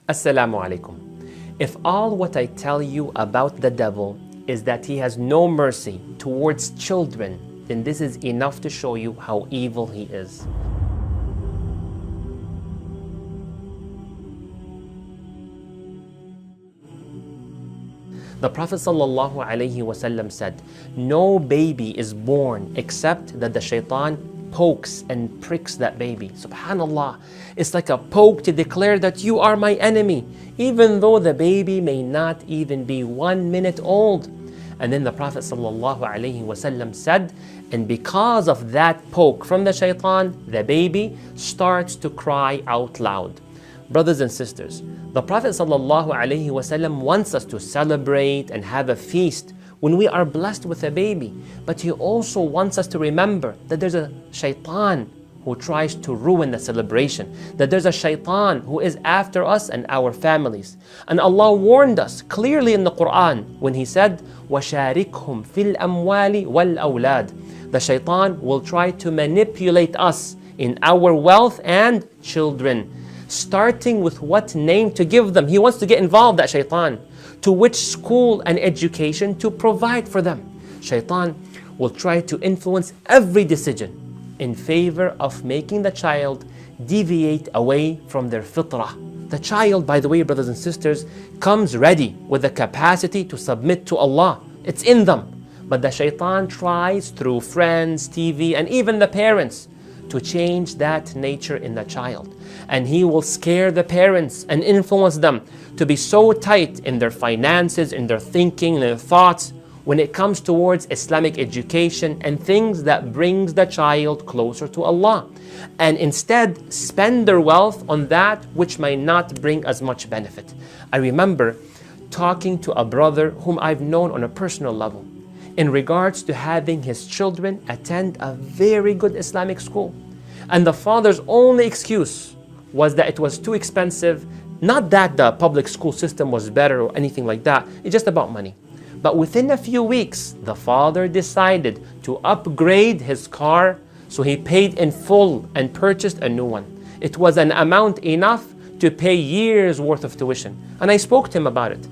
Assalamu alaikum. If all what I tell you about the devil is that he has no mercy towards children, then this is enough to show you how evil he is. The Prophet ﷺ said, no baby is born except that the shaitan pokes and pricks that baby. Subhanallah, it's like a poke to declare that you are my enemy, even though the baby may not even be 1 minute old. And then the Prophet ﷺ said, and because of that poke from the shaitan, the baby starts to cry out loud. Brothers and sisters, the Prophet ﷺ wants us to celebrate and have a feast when we are blessed with a baby. But he also wants us to remember that there's a shaitan who tries to ruin the celebration, that there's a shaitan who is after us and our families. And Allah warned us clearly in the Quran when He said, وَشَارِكْهُمْ فِي الْأَمْوَالِ وَالْأَوْلَادِ. The shaitan will try to manipulate us in our wealth and children. Starting with what name to give them. He wants to get involved, that shaitan. To which school and education to provide for them. Shaitan will try to influence every decision in favor of making the child deviate away from their fitrah. The child, by the way, brothers and sisters, comes ready with the capacity to submit to Allah. It's in them. But the shaitan tries through friends, TV, and even the parents to change that nature in the child. And he will scare the parents and influence them to be so tight in their finances, in their thinking, in their thoughts, when it comes towards Islamic education and things that brings the child closer to Allah. And instead spend their wealth on that which might not bring as much benefit. I remember talking to a brother whom I've known on a personal level in regards to having his children attend a very good Islamic school. And the father's only excuse was that it was too expensive, not that the public school system was better or anything like that, it's just about money. But within a few weeks, the father decided to upgrade his car, so he paid in full and purchased a new one. It was an amount enough to pay years worth of tuition. And I spoke to him about it.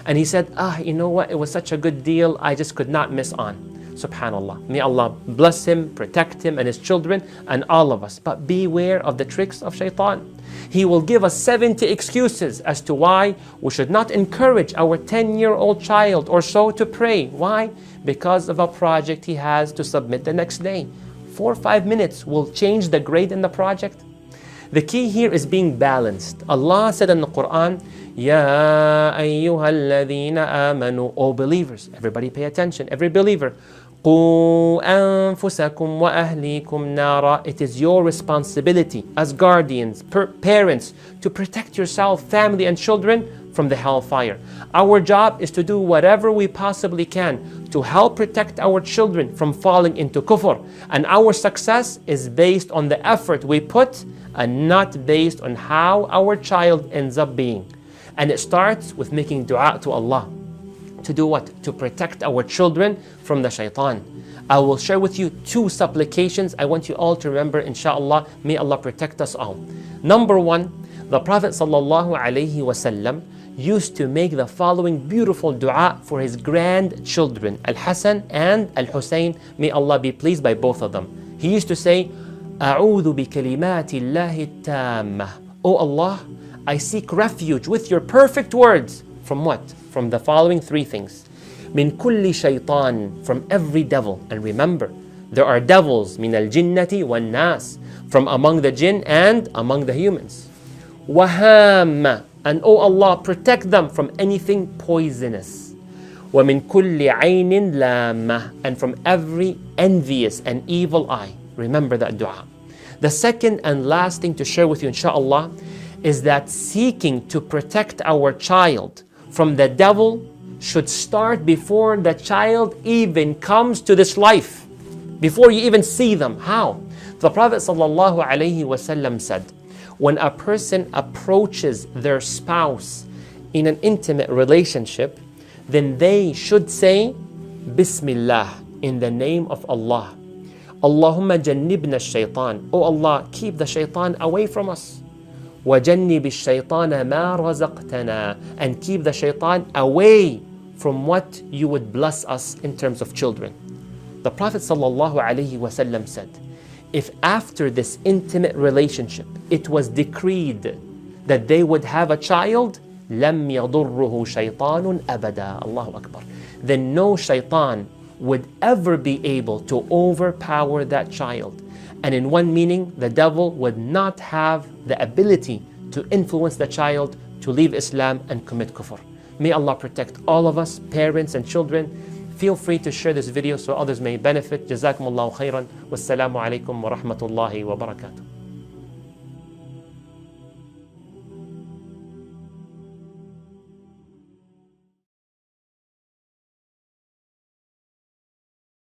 And he said, you know what, it was such a good deal, I just could not miss on. Subhanallah. May Allah bless him, protect him and his children and all of us. But beware of the tricks of shaitan. He will give us 70 excuses as to why we should not encourage our 10-year-old child or so to pray. Why? Because of a project he has to submit the next day. 4 or 5 minutes will change the grade in the project. The key here is being balanced. Allah said in the Quran, Ya ayyuhalladhina amanu, O believers. Everybody pay attention, every believer. قُوا أَنفُسَكُمْ وَأَهْلِيكُمْ نَارًا. It is your responsibility as guardians, parents, to protect yourself, family and children from the hellfire. Our job is to do whatever we possibly can to help protect our children from falling into kufr. And our success is based on the effort we put and not based on how our child ends up being. And it starts with making dua to Allah. To do what? To protect our children from the shaitan. I will share with you 2 supplications I want you all to remember, inshallah. May Allah protect us all. Number 1, the Prophet ﷺ used to make the following beautiful dua for his grandchildren, Al-Hasan and Al-Husayn. May Allah be pleased by both of them. He used to say, أعوذ بكلمات الله التامة. O Allah, I seek refuge with your perfect words. From what? From the following 3 things. Min kulli shaytan, from every devil. And remember, there are devils, min al-jinnati wan nas, from among the jinn and among the humans. Waham, and O Allah, protect them from anything poisonous. Wa min kulli aynin lamma, and from every envious and evil eye. Remember that dua. The second and last thing to share with you, inshallah, is that seeking to protect our child from the devil should start before the child even comes to this life, before you even see them. How? The Prophet ﷺ said, when a person approaches their spouse in an intimate relationship, then they should say, Bismillah, in the name of Allah. Allahumma jannibna shaitan. Oh Allah, keep the shaitan away from us. وَجَنِّبِ الشَّيْطَانَ مَا رَزَقْتَنَا, and keep the shaitan away from what you would bless us in terms of children. The Prophet ﷺ said, if after this intimate relationship it was decreed that they would have a child, لَمْ يَضُرُّهُ شَيْطَانٌ أَبَدًا. Allahu Akbar. Then no shaitan would ever be able to overpower that child. And in one meaning, the devil would not have the ability to influence the child to leave Islam and commit kufr. May Allah protect all of us, parents and children. Feel free to share this video so others may benefit. Jazakumullahu khairan. Wassalamu alaikum wa rahmatullahi wa barakatuh.